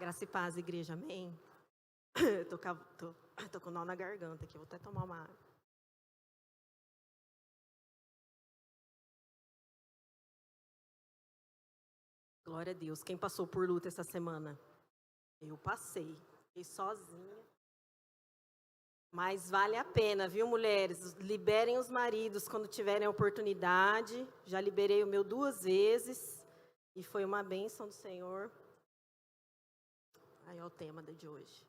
Graça e paz, igreja, amém? Tô com nó na garganta aqui, vou até tomar uma água. Glória a Deus. Quem passou por luta essa semana? Eu passei. Fiquei sozinha. Mas vale a pena, viu, mulheres? Liberem os maridos quando tiverem a oportunidade. Já liberei o meu 2 vezes. E foi uma bênção do Senhor. Aí é o tema de hoje.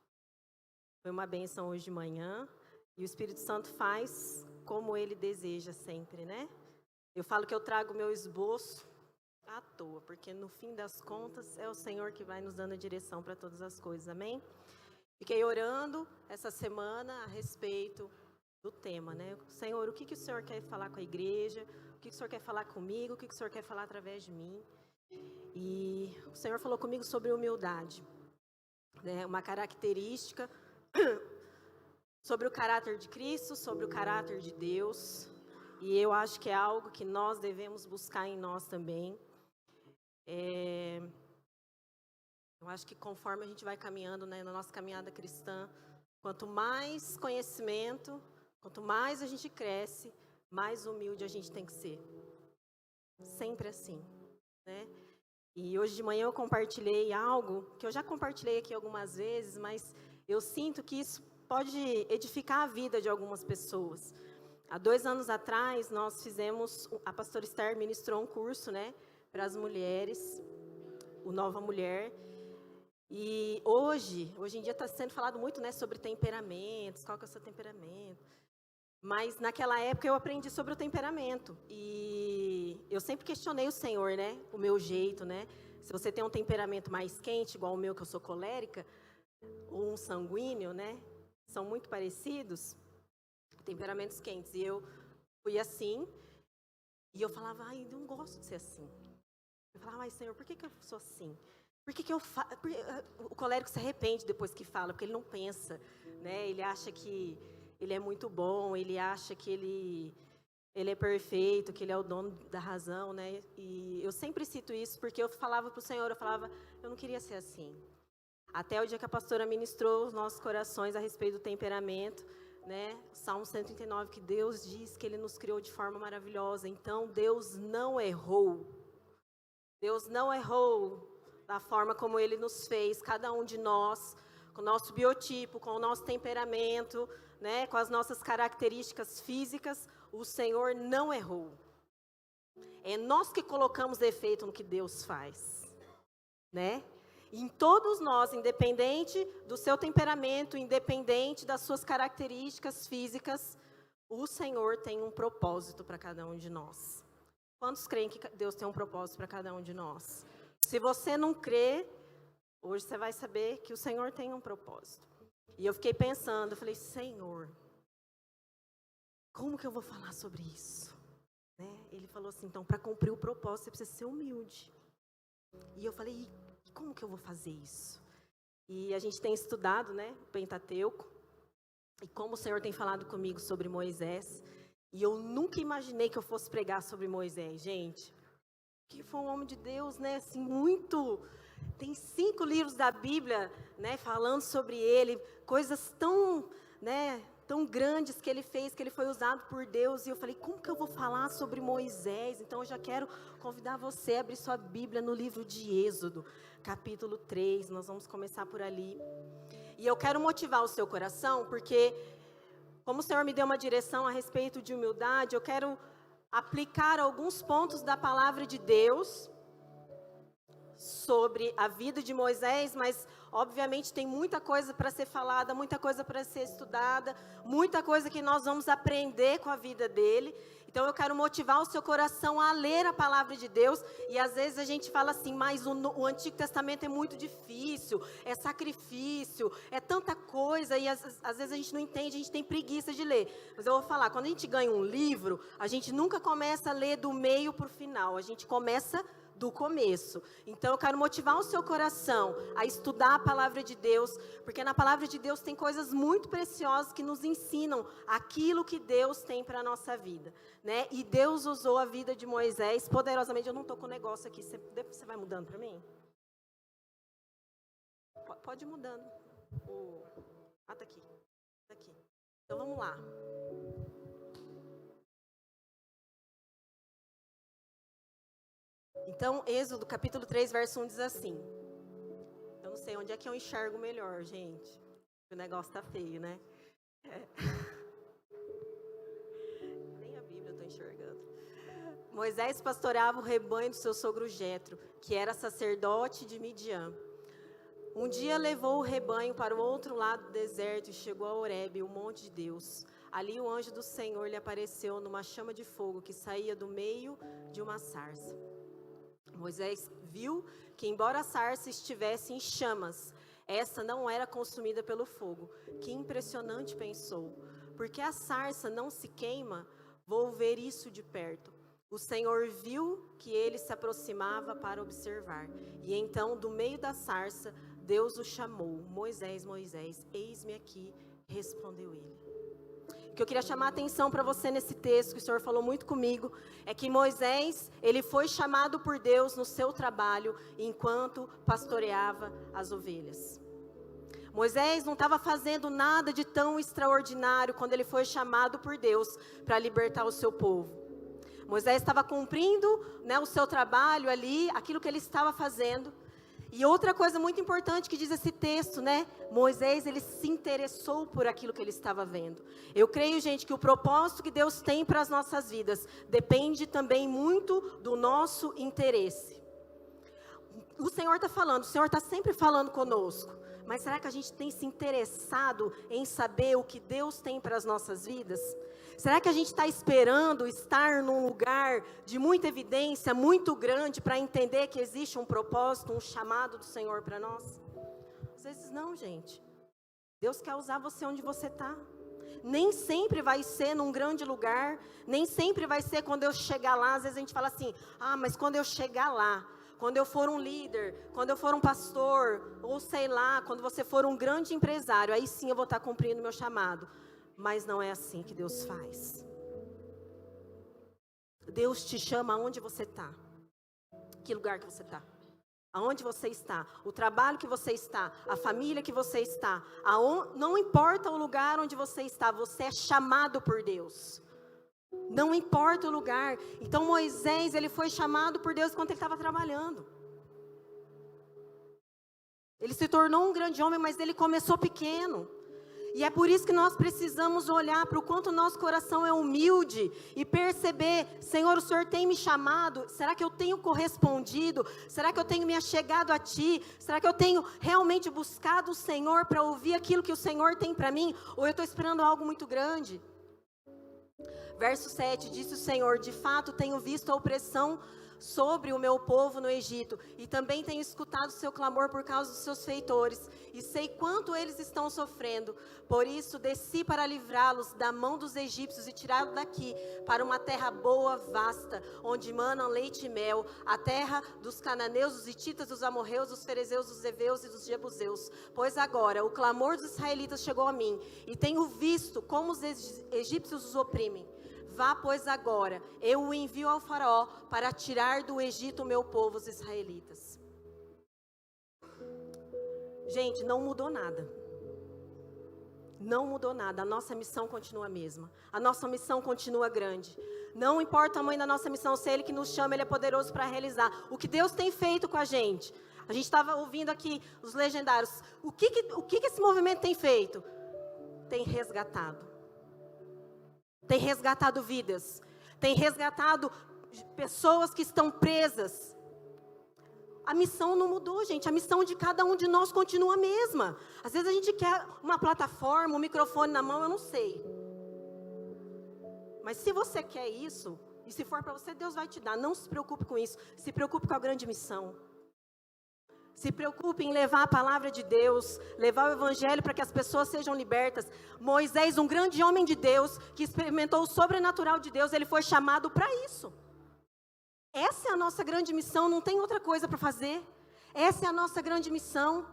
Foi uma bênção hoje de manhã. E o Espírito Santo faz como Ele deseja sempre, né? Eu falo que eu trago o meu esboço à toa, porque no fim das contas é o Senhor que vai nos dando a direção para todas as coisas, amém? Fiquei orando essa semana a respeito do tema, né? Senhor, o que o Senhor quer falar com a igreja? O que o Senhor quer falar comigo? O que o Senhor quer falar através de mim? E o Senhor falou comigo sobre humildade, né? Uma característica sobre o caráter de Cristo, sobre o caráter de Deus. E eu acho que é algo que nós devemos buscar em nós também. Eu acho que conforme a gente vai caminhando, né, na nossa caminhada cristã, quanto mais conhecimento, quanto mais a gente cresce, mais humilde a gente tem que ser. Sempre assim, né? E hoje de manhã eu compartilhei algo que eu já compartilhei aqui algumas vezes, mas eu sinto que isso pode edificar a vida de algumas pessoas. Há 2 anos atrás, nós fizemos, a pastora Esther ministrou um curso, né, para as mulheres, o Nova Mulher. E hoje em dia está sendo falado muito, né, sobre temperamentos, qual que é o seu temperamento. Mas naquela época eu aprendi sobre o temperamento. E eu sempre questionei o Senhor, né, o meu jeito, né. Se você tem um temperamento mais quente, igual o meu, que eu sou colérica, ou um sanguíneo, né, são muito parecidos, temperamentos quentes. E eu fui assim, e eu falava, ai, não gosto de ser assim. Eu falava, ai, Senhor, por que eu sou assim? Por que eu falo? O colérico se arrepende depois que fala, porque ele não pensa, né? Ele acha que ele é muito bom, ele acha que ele é perfeito, que ele é o dono da razão, né? E eu sempre cito isso porque eu falava para o Senhor, eu não queria ser assim. Até o dia que a pastora ministrou os nossos corações a respeito do temperamento, né? Salmo 139, que Deus diz que Ele nos criou de forma maravilhosa. Então, Deus não errou. Deus não errou da forma como Ele nos fez, cada um de nós, com o nosso biotipo, com o nosso temperamento, né? Com as nossas características físicas. O Senhor não errou. É nós que colocamos defeito no que Deus faz, né? Em todos nós, independente do seu temperamento, independente das suas características físicas, o Senhor tem um propósito para cada um de nós. Quantos creem que Deus tem um propósito para cada um de nós? Se você não crê, hoje você vai saber que o Senhor tem um propósito. E eu fiquei pensando, eu falei, Senhor, como que eu vou falar sobre isso? Né? Ele falou assim, então, para cumprir o propósito, você precisa ser humilde. E eu falei, como que eu vou fazer isso? E a gente tem estudado, né, o Pentateuco, e como o Senhor tem falado comigo sobre Moisés, e eu nunca imaginei que eu fosse pregar sobre Moisés, gente, que foi um homem de Deus, né, assim, muito, tem 5 livros da Bíblia, né, falando sobre ele, coisas tão, né, tão grandes que ele fez, que ele foi usado por Deus, e eu falei, como que eu vou falar sobre Moisés? Então eu já quero convidar você a abrir sua Bíblia no livro de Êxodo, capítulo 3, nós vamos começar por ali. E eu quero motivar o seu coração, porque como o Senhor me deu uma direção a respeito de humildade, eu quero aplicar alguns pontos da palavra de Deus sobre a vida de Moisés, mas obviamente tem muita coisa para ser falada, muita coisa para ser estudada, muita coisa que nós vamos aprender com a vida dele. Então eu quero motivar o seu coração a ler a palavra de Deus. E às vezes a gente fala assim, mas o Antigo Testamento é muito difícil, é sacrifício, é tanta coisa, e às vezes a gente não entende, a gente tem preguiça de ler. Mas eu vou falar, quando a gente ganha um livro, a gente nunca começa a ler do meio para o final, a gente começa do começo. Então eu quero motivar o seu coração a estudar a palavra de Deus, porque na palavra de Deus tem coisas muito preciosas que nos ensinam aquilo que Deus tem para a nossa vida, né? E Deus usou a vida de Moisés poderosamente. Eu não estou com o negócio aqui, você vai mudando para mim? Pode ir mudando. Tá aqui. Tá aqui. Então vamos lá. Então, Êxodo capítulo 3, verso 1 diz assim. Eu não sei onde é que eu enxergo melhor, gente. O negócio tá feio, né? Nem a Bíblia eu estou enxergando. Moisés pastoreava o rebanho do seu sogro Jetro, que era sacerdote de Midian. Um dia levou o rebanho para o outro lado do deserto e chegou a Horebe, o monte de Deus. Ali o anjo do Senhor lhe apareceu numa chama de fogo que saía do meio de uma sarça. Moisés viu que, embora a sarça estivesse em chamas, essa não era consumida pelo fogo. Que impressionante, pensou. Porque a sarça não se queima? Vou ver isso de perto. O Senhor viu que ele se aproximava para observar. E então, do meio da sarça, Deus o chamou. Moisés, Moisés, eis-me aqui, respondeu ele. O que eu queria chamar a atenção para você nesse texto, que o Senhor falou muito comigo, é que Moisés, ele foi chamado por Deus no seu trabalho, enquanto pastoreava as ovelhas. Moisés não estava fazendo nada de tão extraordinário quando ele foi chamado por Deus para libertar o seu povo. Moisés estava cumprindo, o seu trabalho ali, aquilo que ele estava fazendo. E outra coisa muito importante que diz esse texto, Moisés, ele se interessou por aquilo que ele estava vendo. Eu creio, gente, que o propósito que Deus tem para as nossas vidas depende também muito do nosso interesse. O Senhor está falando, o Senhor está sempre falando conosco. Mas será que a gente tem se interessado em saber o que Deus tem para as nossas vidas? Será que a gente está esperando estar num lugar de muita evidência, muito grande, para entender que existe um propósito, um chamado do Senhor para nós? Às vezes não, gente. Deus quer usar você onde você está. Nem sempre vai ser num grande lugar, nem sempre vai ser quando eu chegar lá. Às vezes a gente fala assim, mas quando eu chegar lá, quando eu for um líder, quando eu for um pastor, ou sei lá, quando você for um grande empresário, aí sim eu vou estar cumprindo o meu chamado. Mas não é assim que Deus faz. Deus te chama aonde você está. Que lugar que você está? Aonde você está? O trabalho que você está? A família que você está? Não importa o lugar onde você está, você é chamado por Deus. Não importa o lugar. Então Moisés, ele foi chamado por Deus enquanto ele estava trabalhando. Ele se tornou um grande homem, mas ele começou pequeno. E é por isso que nós precisamos olhar para o quanto o nosso coração é humilde e perceber, Senhor, o Senhor tem me chamado, será que eu tenho correspondido? Será que eu tenho me achegado a Ti? Será que eu tenho realmente buscado o Senhor para ouvir aquilo que o Senhor tem para mim? Ou eu estou esperando algo muito grande? Verso 7, disse o Senhor, de fato tenho visto a opressão sobre o meu povo no Egito, e também tenho escutado o seu clamor por causa dos seus feitores, e sei quanto eles estão sofrendo. Por isso desci para livrá-los da mão dos egípcios e tirá-los daqui para uma terra boa, vasta, onde manam leite e mel, a terra dos cananeus, dos hititas, dos amorreus, dos ferezeus, dos heveus e dos jebuseus. Pois agora o clamor dos israelitas chegou a mim, e tenho visto como os egípcios os oprimem. Vá, pois, agora, eu o envio ao faraó para tirar do Egito o meu povo, os israelitas. Gente, não mudou nada. Não mudou nada. A nossa missão continua a mesma. A nossa missão continua grande. Não importa o tamanho da nossa missão, se é Ele que nos chama, Ele é poderoso para realizar. O que Deus tem feito com a gente. A gente estava ouvindo aqui os legendários. O que esse movimento tem feito? Tem resgatado. Tem resgatado vidas, tem resgatado pessoas que estão presas. A missão não mudou, gente, a missão de cada um de nós continua a mesma. Às vezes a gente quer uma plataforma, um microfone na mão, eu não sei. Mas se você quer isso, e se for para você, Deus vai te dar. Não se preocupe com isso, se preocupe com a grande missão. Se preocupe em levar a palavra de Deus, levar o evangelho para que as pessoas sejam libertas. Moisés, um grande homem de Deus, que experimentou o sobrenatural de Deus, ele foi chamado para isso. Essa é a nossa grande missão, não tem outra coisa para fazer. Essa é a nossa grande missão.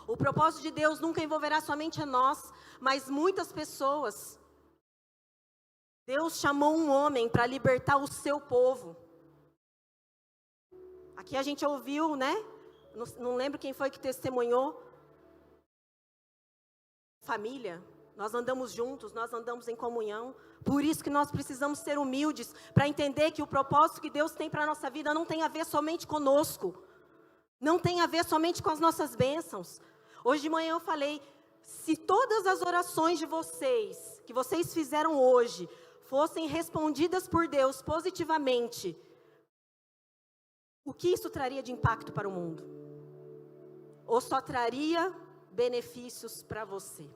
O propósito de Deus nunca envolverá somente a nós, mas muitas pessoas. Deus chamou um homem para libertar o seu povo. Aqui a gente ouviu, não lembro quem foi que testemunhou. Família, nós andamos juntos, nós andamos em comunhão. Por isso que nós precisamos ser humildes, para entender que o propósito que Deus tem para a nossa vida não tem a ver somente conosco. Não tem a ver somente com as nossas bênçãos. Hoje de manhã eu falei, se todas as orações de vocês, que vocês fizeram hoje, fossem respondidas por Deus positivamente, o que isso traria de impacto para o mundo? Ou só traria benefícios para você?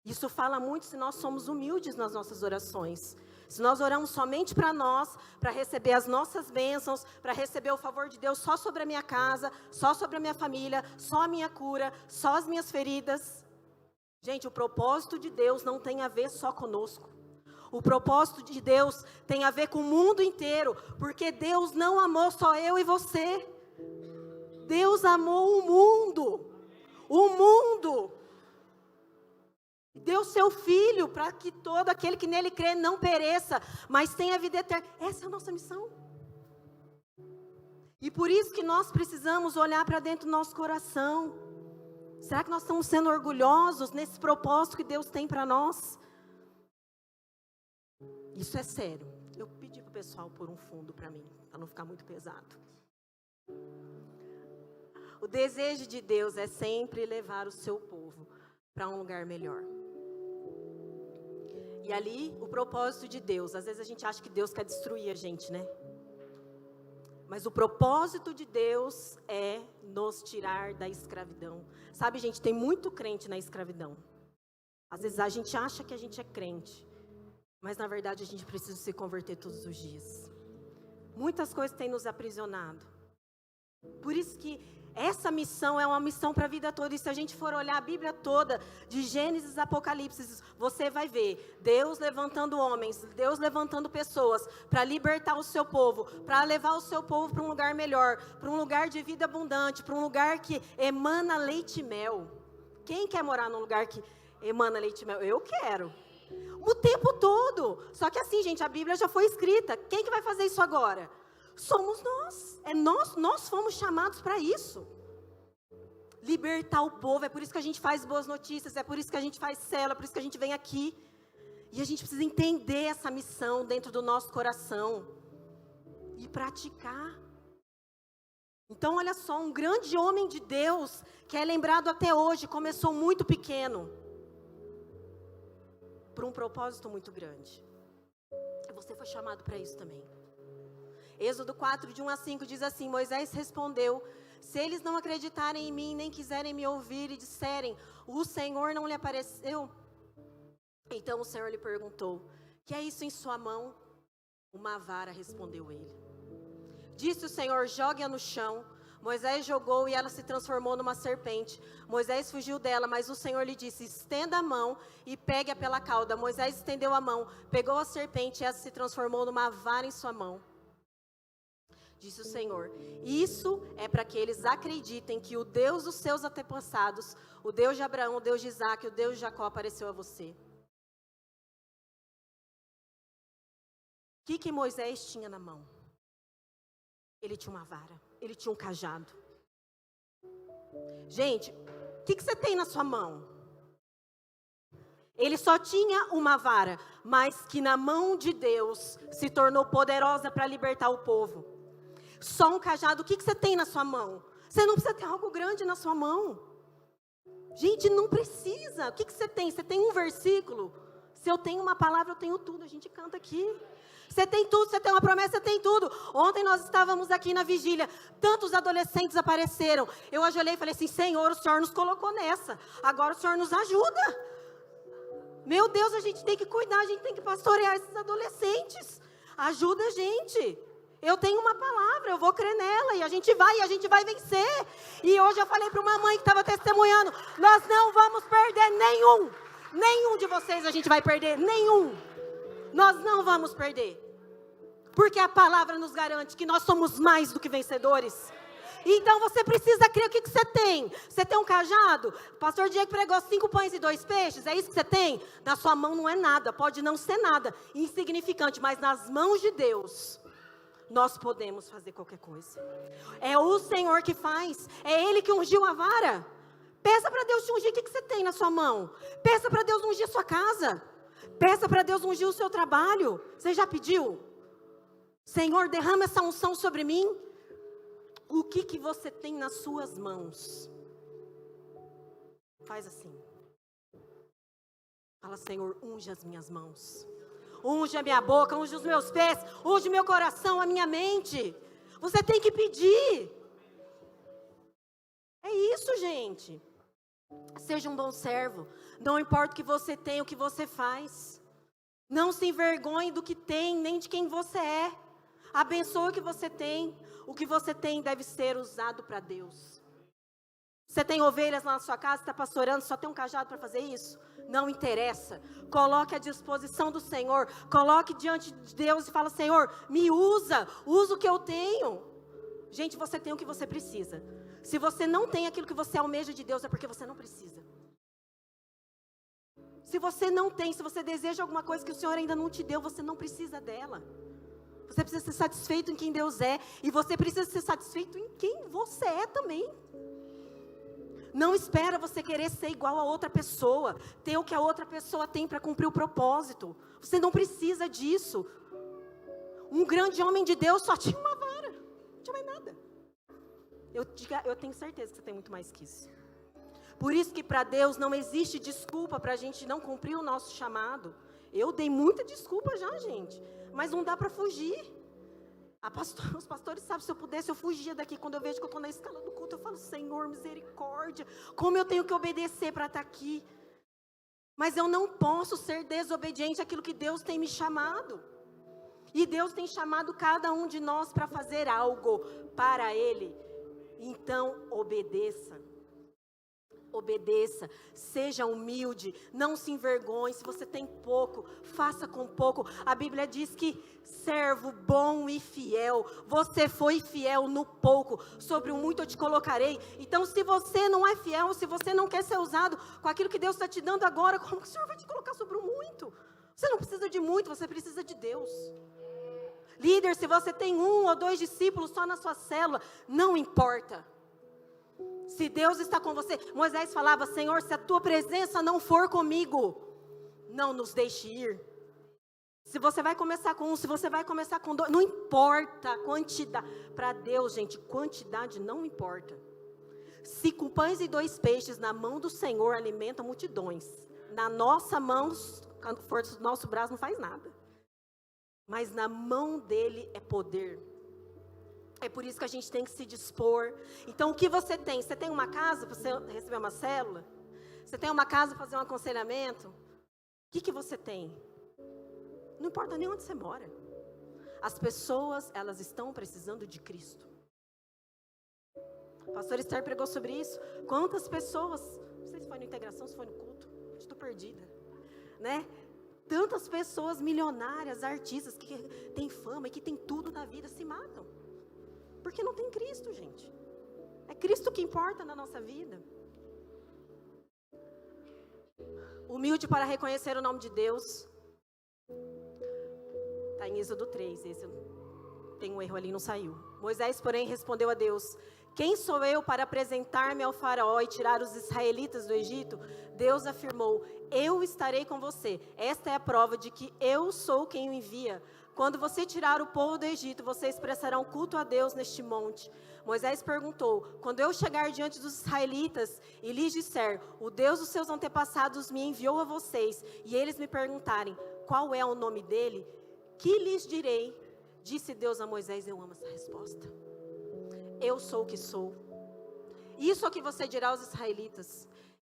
Isso fala muito se nós somos humildes nas nossas orações. Se nós oramos somente para nós, para receber as nossas bênçãos, para receber o favor de Deus só sobre a minha casa, só sobre a minha família, só a minha cura, só as minhas feridas. Gente, o propósito de Deus não tem a ver só conosco. O propósito de Deus tem a ver com o mundo inteiro, porque Deus não amou só eu e você. Deus amou o mundo. O mundo. Deu seu Filho para que todo aquele que nele crê não pereça, mas tenha vida eterna. Essa é a nossa missão. E por isso que nós precisamos olhar para dentro do nosso coração. Será que nós estamos sendo orgulhosos nesse propósito que Deus tem para nós? Isso é sério. Eu pedi para o pessoal pôr um fundo para mim, para não ficar muito pesado. O desejo de Deus é sempre levar o seu povo para um lugar melhor. E ali, o propósito de Deus, às vezes a gente acha que Deus quer destruir a gente, né? Mas o propósito de Deus é nos tirar da escravidão. Sabe, gente, tem muito crente na escravidão. Às vezes a gente acha que a gente é crente, mas na verdade a gente precisa se converter todos os dias. Muitas coisas têm nos aprisionado. Por isso que essa missão é uma missão para a vida toda. E se a gente for olhar a Bíblia toda, de Gênesis a Apocalipse, você vai ver Deus levantando homens, Deus levantando pessoas para libertar o seu povo, para levar o seu povo para um lugar melhor, para um lugar de vida abundante, para um lugar que emana leite e mel. Quem quer morar num lugar que emana leite e mel? Eu quero. O tempo todo. Só que assim, gente, a Bíblia já foi escrita. Quem que vai fazer isso agora? Somos nós. Nós fomos chamados para isso. Libertar o povo. É por isso que a gente faz boas notícias. É por isso que a gente faz célula. É por isso que a gente vem aqui. E a gente precisa entender essa missão dentro do nosso coração. E praticar. Então, olha só. Um grande homem de Deus, que é lembrado até hoje, começou muito pequeno. Por um propósito muito grande. E você foi chamado para isso também. Êxodo 4, de 1 a 5, diz assim: Moisés respondeu: se eles não acreditarem em mim, nem quiserem me ouvir e disserem, o Senhor não lhe apareceu. Então o Senhor lhe perguntou: que é isso em sua mão? Uma vara, respondeu ele. Disse o Senhor: jogue-a no chão. Moisés jogou e ela se transformou numa serpente. Moisés fugiu dela, mas o Senhor lhe disse: estenda a mão e pegue-a pela cauda. Moisés estendeu a mão, pegou a serpente e ela se transformou numa vara em sua mão. Disse o Senhor: isso é para que eles acreditem que o Deus dos seus antepassados, o Deus de Abraão, o Deus de Isaac, o Deus de Jacó apareceu a você. O que Moisés tinha na mão? Ele tinha uma vara, ele tinha um cajado. Gente, o que você tem na sua mão? Ele só tinha uma vara, mas que na mão de Deus se tornou poderosa para libertar o povo. Só um cajado. O que você tem na sua mão? Você não precisa ter algo grande na sua mão. Gente, não precisa. O que você tem? Você tem um versículo? Se eu tenho uma palavra, eu tenho tudo. A gente canta aqui. Você tem tudo, você tem uma promessa, você tem tudo. Ontem nós estávamos aqui na vigília. Tantos adolescentes apareceram. Eu ajoelhei e falei assim: Senhor, o Senhor nos colocou nessa. Agora o Senhor nos ajuda. Meu Deus, a gente tem que cuidar, a gente tem que pastorear esses adolescentes. Ajuda a gente. Eu tenho uma palavra, eu vou crer nela e a gente vai vencer. E hoje eu falei para uma mãe que estava testemunhando: nós não vamos perder nenhum de vocês a gente vai perder, nenhum. Nós não vamos perder. Porque a palavra nos garante que nós somos mais do que vencedores. Então você precisa crer. O que você tem? Você tem um cajado? O pastor Diego pregou 5 pães e 2 peixes, é isso que você tem? Na sua mão não é nada, pode não ser nada, insignificante, mas nas mãos de Deus nós podemos fazer qualquer coisa. É o Senhor que faz, é Ele que ungiu a vara. Peça para Deus te ungir, o que você tem na sua mão? Peça para Deus ungir a sua casa. Peça para Deus ungir o seu trabalho. Você já pediu? Senhor, derrama essa unção sobre mim. O que você tem nas suas mãos? Faz assim. Fala, Senhor, unge as minhas mãos. Unge a minha boca, unge os meus pés, unge meu coração, a minha mente. Você tem que pedir. É isso, gente. Seja um bom servo. Não importa o que você tem, o que você faz. Não se envergonhe do que tem, nem de quem você é. Abençoe o que você tem. O que você tem deve ser usado para Deus. Você tem ovelhas lá na sua casa, está pastorando, só tem um cajado para fazer isso? Não interessa. Coloque à disposição do Senhor. Coloque diante de Deus e fala, Senhor, me usa o que eu tenho. Gente, você tem o que você precisa. Se você não tem aquilo que você almeja de Deus, é porque você não precisa. Se você não tem, se você deseja alguma coisa que o Senhor ainda não te deu, você não precisa dela. Você precisa ser satisfeito em quem Deus é. E você precisa ser satisfeito em quem você é também. Não espera você querer ser igual a outra pessoa, ter o que a outra pessoa tem para cumprir o propósito. Você não precisa disso. Um grande homem de Deus só tinha uma vara, não tinha mais nada. Eu tenho certeza que você tem muito mais que isso. Por isso que para Deus não existe desculpa para a gente não cumprir o nosso chamado. Eu dei muita desculpa já, gente, mas não dá para fugir. Os pastores sabem, se eu pudesse, eu fugia daqui. Quando eu vejo que eu estou na escala do culto, eu falo, Senhor, misericórdia, como eu tenho que obedecer para estar aqui. Mas eu não posso ser desobediente àquilo que Deus tem me chamado. E Deus tem chamado cada um de nós para fazer algo para Ele. Então, obedeça. Obedeça, seja humilde, não se envergonhe. Se você tem pouco, faça com pouco. A Bíblia diz que servo bom e fiel, você foi fiel no pouco, sobre o muito eu te colocarei. Então, se você não é fiel, se você não quer ser usado com aquilo que Deus está te dando agora, como que o Senhor vai te colocar sobre o muito? Você não precisa de muito, você precisa de Deus. Líder, se você tem 1 ou 2 discípulos só na sua célula, não importa. Se Deus está com você, Moisés falava, Senhor, se a tua presença não for comigo, não nos deixe ir. Se você vai começar com 1, se você vai começar com 2, não importa a quantidade. Para Deus, gente, quantidade não importa. 5 pães e 2 peixes na mão do Senhor alimentam multidões. Na nossa mão, quando for do nosso braço, não faz nada. Mas na mão dele é poder. É por isso que a gente tem que se dispor. Então, o que você tem? Você tem uma casa para você receber uma célula? Você tem uma casa para fazer um aconselhamento? O que você tem? Não importa nem onde você mora. As pessoas, elas estão precisando de Cristo. O pastor Esther pregou sobre isso. Quantas pessoas, não sei se foi na integração, se foi no culto, estou perdida, né? Tantas pessoas milionárias, artistas, que têm fama e que têm tudo na vida, se matam. Porque não tem Cristo, gente. É Cristo que importa na nossa vida. Humilde para reconhecer o nome de Deus. Está em Êxodo 3. Esse tem um erro ali, não saiu. Moisés, porém, respondeu a Deus, quem sou eu para apresentar-me ao faraó e tirar os israelitas do Egito? Deus afirmou, eu estarei com você. Esta é a prova de que eu sou quem o envia. Quando você tirar o povo do Egito, vocês prestarão culto a Deus neste monte. Moisés perguntou, quando eu chegar diante dos israelitas e lhes disser, o Deus dos seus antepassados me enviou a vocês, e eles me perguntarem, qual é o nome dele? Que lhes direi? Disse Deus a Moisés, eu amo essa resposta. Eu sou o que sou. Isso é o que você dirá aos israelitas.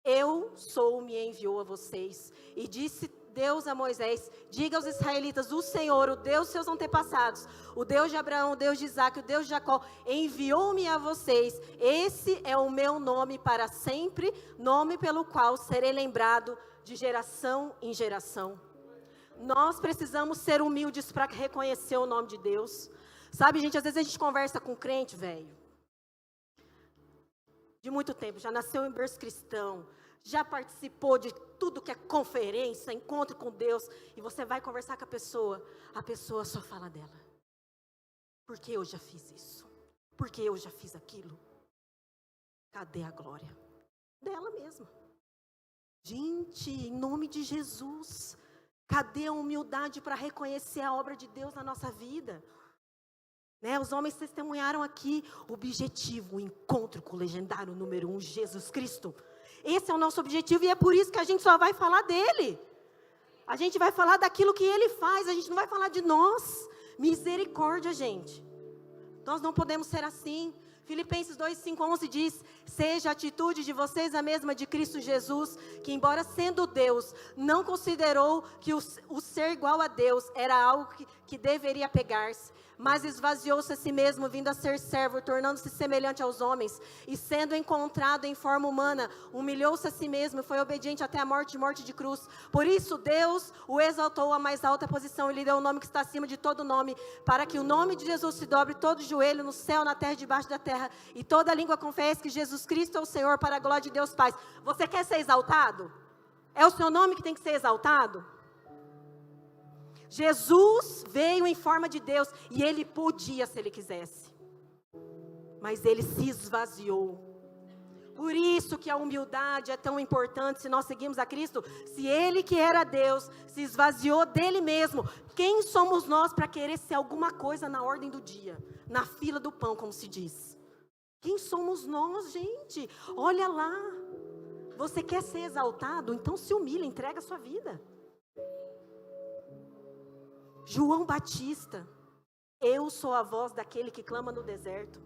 Eu sou, me enviou a vocês. E disse Deus a Moisés, diga aos israelitas, o Senhor, o Deus dos seus antepassados, o Deus de Abraão, o Deus de Isaac, o Deus de Jacó, enviou-me a vocês. Esse é o meu nome para sempre, nome pelo qual serei lembrado de geração em geração. Nós precisamos ser humildes para reconhecer o nome de Deus. Sabe, gente, às vezes a gente conversa com crente, velho, de muito tempo, já nasceu em berço cristão, já participou de tudo que é conferência, encontro com Deus, e você vai conversar com a pessoa só fala dela. Porque eu já fiz isso. Porque eu já fiz aquilo. Cadê a glória? Dela mesma. Gente, em nome de Jesus, cadê a humildade para reconhecer a obra de Deus na nossa vida? Né? Os homens testemunharam aqui o objetivo, o encontro com o legendário número 1, Jesus Cristo. Esse é o nosso objetivo e é por isso que a gente só vai falar dele. A gente vai falar daquilo que ele faz, a gente não vai falar de nós. Misericórdia, gente. Nós não podemos ser assim. Filipenses 2:5-11 diz: seja a atitude de vocês a mesma de Cristo Jesus, que embora sendo Deus, não considerou que o ser igual a Deus era algo que deveria pegar-se, mas esvaziou-se a si mesmo, vindo a ser servo, tornando-se semelhante aos homens, e sendo encontrado em forma humana, humilhou-se a si mesmo e foi obediente até a morte de cruz. Por isso Deus o exaltou à mais alta posição e lhe deu o nome que está acima de todo nome, para que o nome de Jesus se dobre todo joelho no céu, na terra e debaixo da terra, e toda língua confesse que Jesus Cristo é o Senhor, para a glória de Deus Pai. Você quer ser exaltado? É o seu nome que tem que ser exaltado? Jesus veio em forma de Deus e ele podia se ele quisesse, mas ele se esvaziou. Por isso que a humildade é tão importante se nós seguimos a Cristo. Se ele que era Deus se esvaziou dele mesmo, quem somos nós para querer ser alguma coisa na ordem do dia, na fila do pão, como se diz? Quem somos nós, gente? Olha lá, você quer ser exaltado? Então se humilha, entrega a sua vida. João Batista: eu sou a voz daquele que clama no deserto.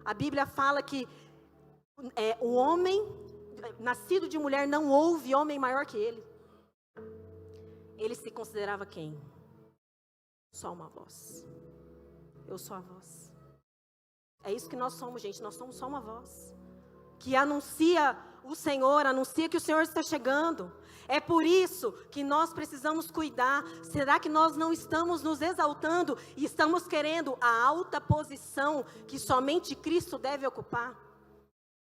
A Bíblia fala que o homem nascido de mulher, não houve homem maior que ele. Ele se considerava quem? Só uma voz. Eu sou a voz. É isso que nós somos, gente. Nós somos só uma voz que anuncia o Senhor, anuncia que o Senhor está chegando. É por isso que nós precisamos cuidar. Será que nós não estamos nos exaltando e estamos querendo a alta posição que somente Cristo deve ocupar?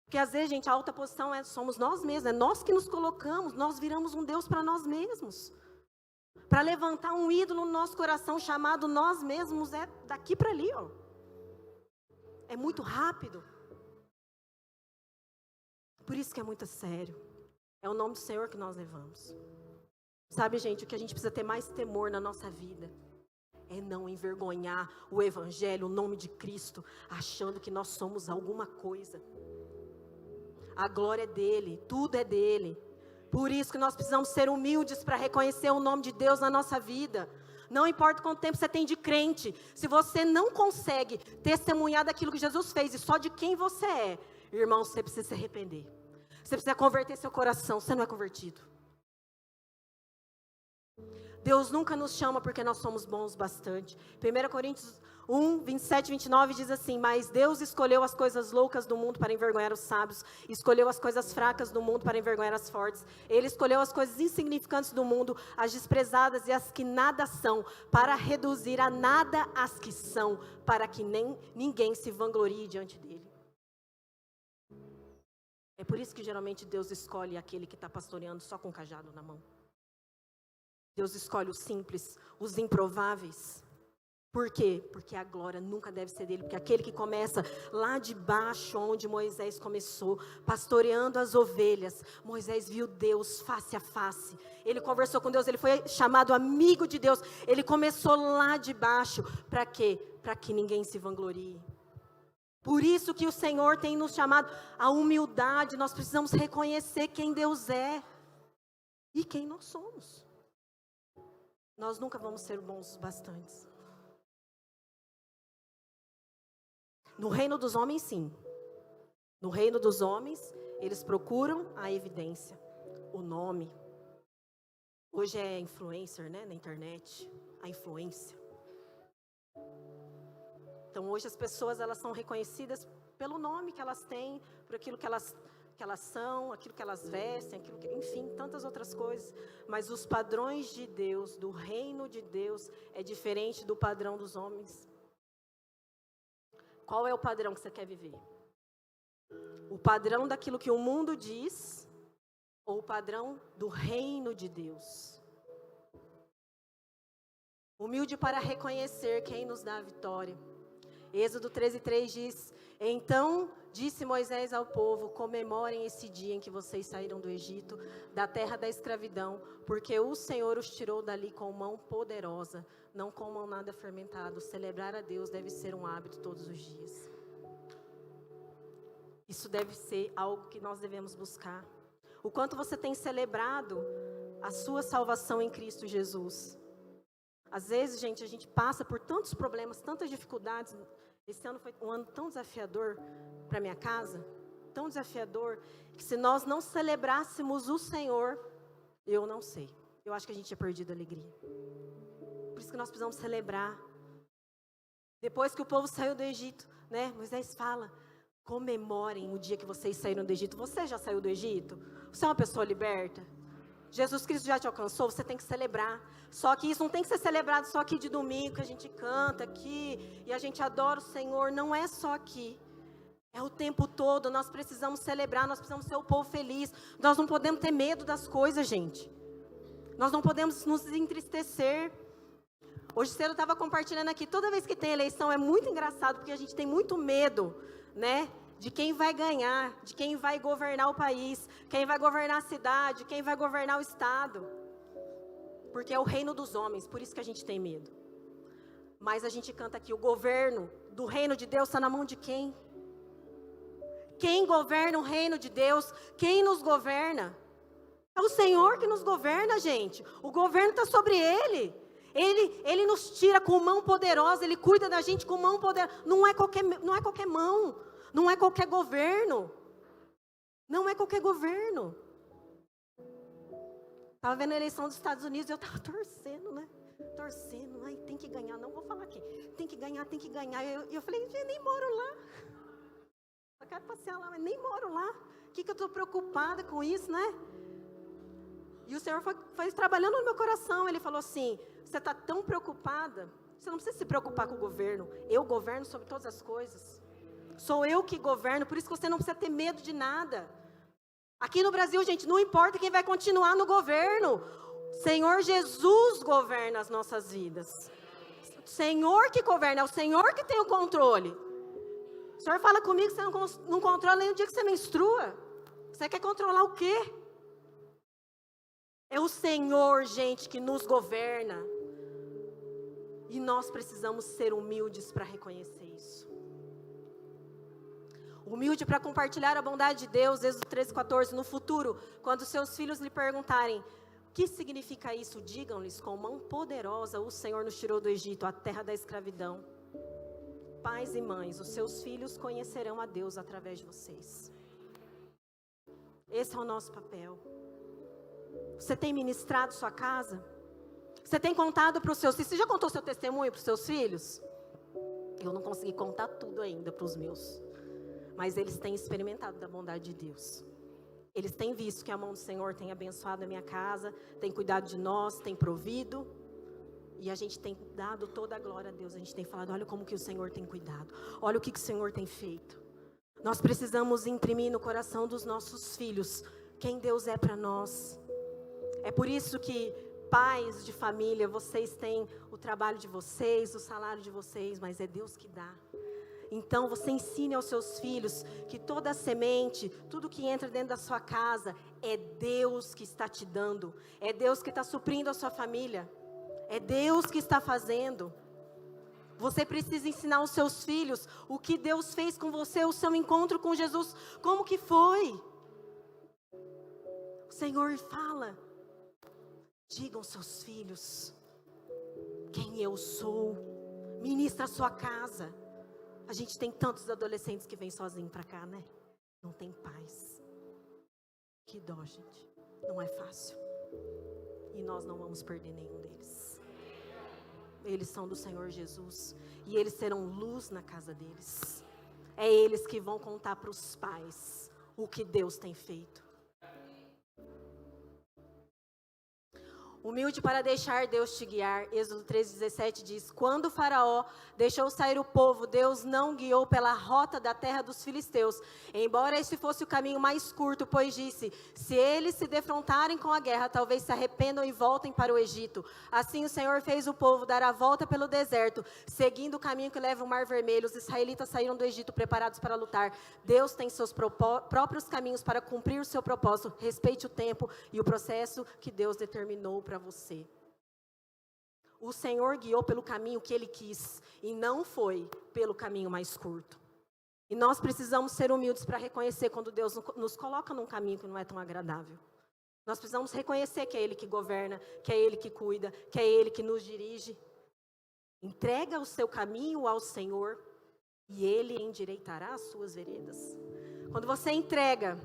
Porque às vezes, gente, a alta posição somos nós mesmos, é nós que nos colocamos, nós viramos um Deus para nós mesmos. Para levantar um ídolo no nosso coração chamado nós mesmos, é daqui para ali, ó. É muito rápido. Por isso que é muito sério. É o nome do Senhor que nós levamos. Sabe, gente, o que a gente precisa ter mais temor na nossa vida é não envergonhar o Evangelho, o nome de Cristo, achando que nós somos alguma coisa. A glória é dele, tudo é dele. Por isso que nós precisamos ser humildes para reconhecer o nome de Deus na nossa vida. Não importa quanto tempo você tem de crente, se você não consegue testemunhar daquilo que Jesus fez e só de quem você é, irmão, você precisa se arrepender. Você precisa converter seu coração, você não é convertido. Deus nunca nos chama porque nós somos bons bastante. 1 Coríntios 1, 27 e 29 diz assim: mas Deus escolheu as coisas loucas do mundo para envergonhar os sábios, escolheu as coisas fracas do mundo para envergonhar as fortes. Ele escolheu as coisas insignificantes do mundo, as desprezadas e as que nada são, para reduzir a nada as que são, para que ninguém se vanglorie diante dele. É por isso que geralmente Deus escolhe aquele que está pastoreando só com o cajado na mão. Deus escolhe os simples, os improváveis. Por quê? Porque a glória nunca deve ser dele. Porque aquele que começa lá de baixo, onde Moisés começou, pastoreando as ovelhas, Moisés viu Deus face a face. Ele conversou com Deus, ele foi chamado amigo de Deus. Ele começou lá de baixo. Para quê? Para que ninguém se vanglorie. Por isso que o Senhor tem nos chamado à humildade. Nós precisamos reconhecer quem Deus é e quem nós somos. Nós nunca vamos ser bons bastantes. No reino dos homens, sim. No reino dos homens, eles procuram a evidência, o nome. Hoje é influencer, né, na internet, a influência. Então, hoje as pessoas, elas são reconhecidas pelo nome que elas têm, por aquilo que elas são, aquilo que elas vestem, enfim, tantas outras coisas. Mas os padrões de Deus, do reino de Deus, é diferente do padrão dos homens. Qual é o padrão que você quer viver? O padrão daquilo que o mundo diz ou o padrão do reino de Deus? Humilde para reconhecer quem nos dá a vitória. Êxodo 13:3 diz: então disse Moisés ao povo: comemorem esse dia em que vocês saíram do Egito, da terra da escravidão, porque o Senhor os tirou dali com mão poderosa. Não comam nada fermentado. Celebrar a Deus deve ser um hábito todos os dias. Isso deve ser algo que nós devemos buscar. O quanto você tem celebrado a sua salvação em Cristo Jesus. Às vezes, gente, a gente passa por tantos problemas, tantas dificuldades. Esse ano foi um ano tão desafiador para minha casa, tão desafiador, que se nós não celebrássemos o Senhor, eu não sei. Eu acho que a gente tinha perdido a alegria. Por isso que nós precisamos celebrar. Depois que o povo saiu do Egito, né? Moisés fala: comemorem o dia que vocês saíram do Egito. Você já saiu do Egito? Você é uma pessoa liberta? Jesus Cristo já te alcançou, você tem que celebrar. Só que isso não tem que ser celebrado só aqui de domingo, que a gente canta aqui e a gente adora o Senhor. Não é só aqui. É o tempo todo. Nós precisamos celebrar, nós precisamos ser o povo feliz. Nós não podemos ter medo das coisas, gente. Nós não podemos nos entristecer. Hoje cedo eu estava compartilhando aqui. Toda vez que tem eleição é muito engraçado, porque a gente tem muito medo, né? De quem vai ganhar, de quem vai governar o país, quem vai governar a cidade, quem vai governar o estado. Porque é o reino dos homens, por isso que a gente tem medo. Mas a gente canta aqui: o governo do reino de Deus está na mão de quem? Quem governa o reino de Deus? Quem nos governa? É o Senhor que nos governa, gente. O governo está sobre Ele. Ele nos tira com mão poderosa, Ele cuida da gente com mão poderosa. Não é qualquer mão. Não é qualquer governo. Não é qualquer governo. Estava vendo a eleição dos Estados Unidos e eu estava torcendo, né? Torcendo. Ai, tem que ganhar. Não vou falar aqui. Tem que ganhar, tem que ganhar. E eu falei: eu nem moro lá. Eu quero passear lá, mas nem moro lá. O que eu estou preocupada com isso, né? E o Senhor foi trabalhando no meu coração. Ele falou assim: você está tão preocupada, você não precisa se preocupar com o governo. Eu governo sobre todas as coisas. Sou eu que governo, por isso que você não precisa ter medo de nada. Aqui no Brasil, gente, não importa quem vai continuar no governo. Senhor Jesus governa as nossas vidas. O Senhor que governa, é o Senhor que tem o controle. O Senhor fala comigo que você não controla nem o dia que você menstrua. Você quer controlar o quê? É o Senhor, gente, que nos governa. E nós precisamos ser humildes para reconhecer isso. Humilde para compartilhar a bondade de Deus. Êxodo 13:14. No futuro, quando seus filhos lhe perguntarem: o que significa isso? Digam-lhes: com mão poderosa o Senhor nos tirou do Egito, a terra da escravidão. Pais e mães, os seus filhos conhecerão a Deus através de vocês. Esse é o nosso papel. Você tem ministrado sua casa? Você tem contado para os seus filhos? Você já contou seu testemunho para os seus filhos? Eu não consegui contar tudo ainda para os meus. Mas eles têm experimentado da bondade de Deus. Eles têm visto que a mão do Senhor tem abençoado a minha casa, tem cuidado de nós, tem provido. E a gente tem dado toda a glória a Deus. A gente tem falado: olha como que o Senhor tem cuidado. Olha o que o Senhor tem feito. Nós precisamos imprimir no coração dos nossos filhos quem Deus é para nós. É por isso que, pais de família, vocês têm o trabalho de vocês, o salário de vocês, mas é Deus que dá. Então você ensine aos seus filhos que toda a semente, tudo que entra dentro da sua casa, é Deus que está te dando. É Deus que está suprindo a sua família. É Deus que está fazendo. Você precisa ensinar aos seus filhos o que Deus fez com você, o seu encontro com Jesus, como que foi. O Senhor fala: digam aos seus filhos quem eu sou. Ministra a sua casa. A gente tem tantos adolescentes que vêm sozinhos para cá, né? Não tem paz. Que dó, gente. Não é fácil. E nós não vamos perder nenhum deles. Eles são do Senhor Jesus. E eles serão luz na casa deles. É eles que vão contar para os pais o que Deus tem feito. Humilde para deixar Deus te guiar. Êxodo 13:17 diz: quando o faraó deixou sair o povo, Deus não guiou pela rota da terra dos filisteus, embora esse fosse o caminho mais curto, pois disse: se eles se defrontarem com a guerra, talvez se arrependam e voltem para o Egito. Assim o Senhor fez o povo dar a volta pelo deserto, seguindo o caminho que leva ao Mar Vermelho. Os israelitas saíram do Egito preparados para lutar. Deus tem seus próprios caminhos para cumprir o seu propósito. Respeite o tempo e o processo que Deus determinou para você. O Senhor guiou pelo caminho que Ele quis e não foi pelo caminho mais curto. E nós precisamos ser humildes para reconhecer quando Deus nos coloca num caminho que não é tão agradável. Nós precisamos reconhecer que é Ele que governa, que é Ele que cuida, que é Ele que nos dirige. Entrega o seu caminho ao Senhor e Ele endireitará as suas veredas. Quando você entrega,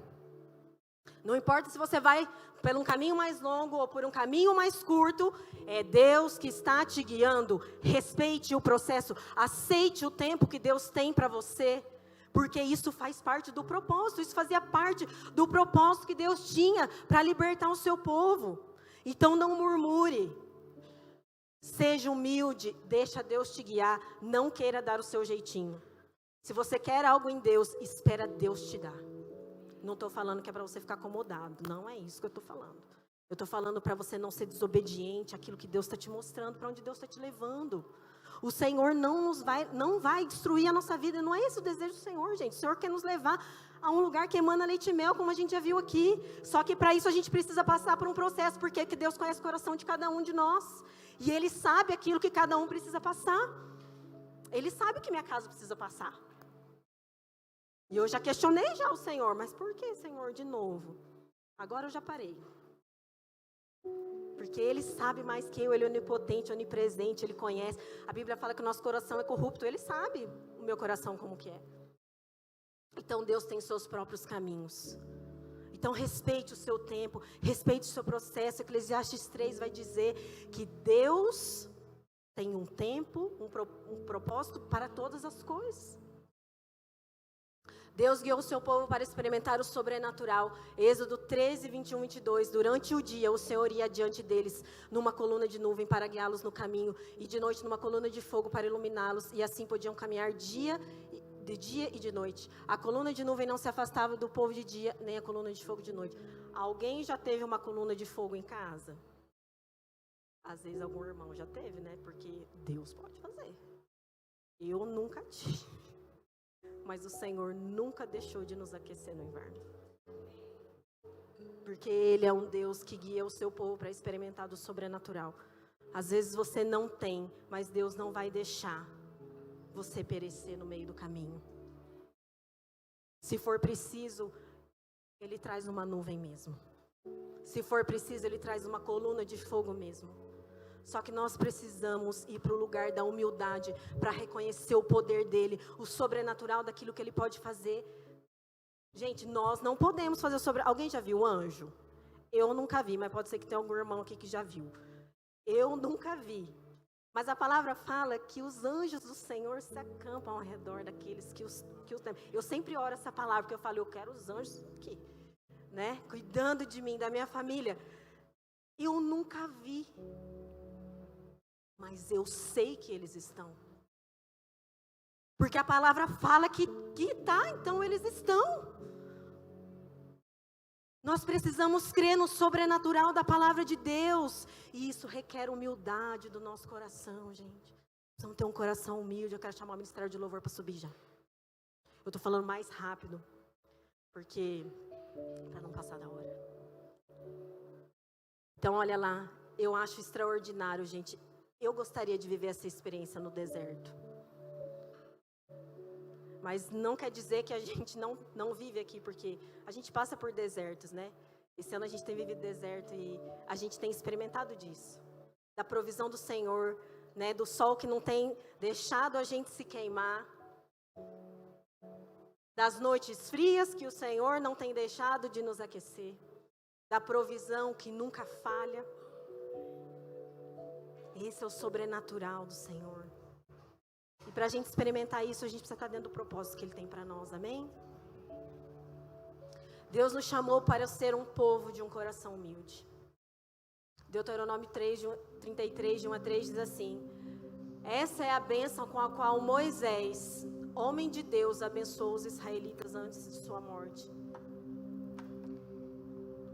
não importa se você vai por um caminho mais longo ou por um caminho mais curto, é Deus que está te guiando. Respeite o processo, aceite o tempo que Deus tem para você, porque isso faz parte do propósito, isso fazia parte do propósito que Deus tinha para libertar o seu povo. Então não murmure, seja humilde, deixa Deus te guiar, não queira dar o seu jeitinho. Se você quer algo em Deus, espera Deus te dar. Não estou falando que é para você ficar acomodado. Não é isso que eu estou falando. Eu estou falando para você não ser desobediente àquilo que Deus está te mostrando, para onde Deus está te levando. O Senhor não vai destruir a nossa vida. Não é esse o desejo do Senhor, gente. O Senhor quer nos levar a um lugar que emana leite e mel, como a gente já viu aqui. Só que para isso a gente precisa passar por um processo, porque que Deus conhece o coração de cada um de nós. E Ele sabe aquilo que cada um precisa passar. Ele sabe o que minha casa precisa passar. E eu já questionei já o Senhor, mas por que, Senhor, de novo? Agora eu já parei. Porque Ele sabe mais que eu, Ele é onipotente, onipresente, Ele conhece. A Bíblia fala que o nosso coração é corrupto, Ele sabe o meu coração como que é. Então Deus tem seus próprios caminhos. Então respeite o seu tempo, respeite o seu processo. Eclesiastes 3 vai dizer que Deus tem um tempo, um propósito para todas as coisas. Deus guiou o seu povo para experimentar o sobrenatural. Êxodo 13, 21, 22. Durante o dia, o Senhor ia diante deles numa coluna de nuvem para guiá-los no caminho, e de noite numa coluna de fogo para iluminá-los, e assim podiam caminhar de dia e de noite. A coluna de nuvem não se afastava do povo de dia, nem a coluna de fogo de noite. Alguém já teve uma coluna de fogo em casa? Às vezes algum irmão já teve, né? Porque Deus pode fazer. Eu nunca tive. Mas o Senhor nunca deixou de nos aquecer no inverno. Porque Ele é um Deus que guia o seu povo para experimentar do sobrenatural. Às vezes você não tem, mas Deus não vai deixar você perecer no meio do caminho. Se for preciso, Ele traz uma nuvem mesmo. Se for preciso, Ele traz uma coluna de fogo mesmo. Só que nós precisamos ir para o lugar da humildade para reconhecer o poder dEle, o sobrenatural daquilo que Ele pode fazer. Gente, nós não podemos fazer o sobrenatural. Alguém já viu anjo? Eu nunca vi, mas pode ser que tenha algum irmão aqui que já viu. Eu nunca vi. Mas a palavra fala que os anjos do Senhor se acampam ao redor daqueles que os temem. Eu sempre oro essa palavra, porque eu falo, eu quero os anjos aqui, né? Cuidando de mim, da minha família. Eu nunca vi. Mas eu sei que eles estão. Porque a palavra fala que tá, então eles estão. Nós precisamos crer no sobrenatural da palavra de Deus. E isso requer humildade do nosso coração, gente. Precisamos ter um coração humilde. Eu quero chamar o ministério de louvor para subir já. Eu estou falando mais rápido, porque para não passar da hora. Então, olha lá. Eu acho extraordinário, gente. Eu gostaria de viver essa experiência no deserto. Mas não quer dizer que a gente não vive aqui, porque a gente passa por desertos, né? Esse ano a gente tem vivido deserto e a gente tem experimentado disso. Da provisão do Senhor, né? Do sol que não tem deixado a gente se queimar. Das noites frias que o Senhor não tem deixado de nos aquecer. Da provisão que nunca falha. Esse é o sobrenatural do Senhor. E para a gente experimentar isso, a gente precisa estar dentro do propósito que Ele tem para nós, amém? Deus nos chamou para ser um povo de um coração humilde. Deuteronômio 33, de 1 a 3, diz assim: essa é a bênção com a qual Moisés, homem de Deus, abençoou os israelitas antes de sua morte.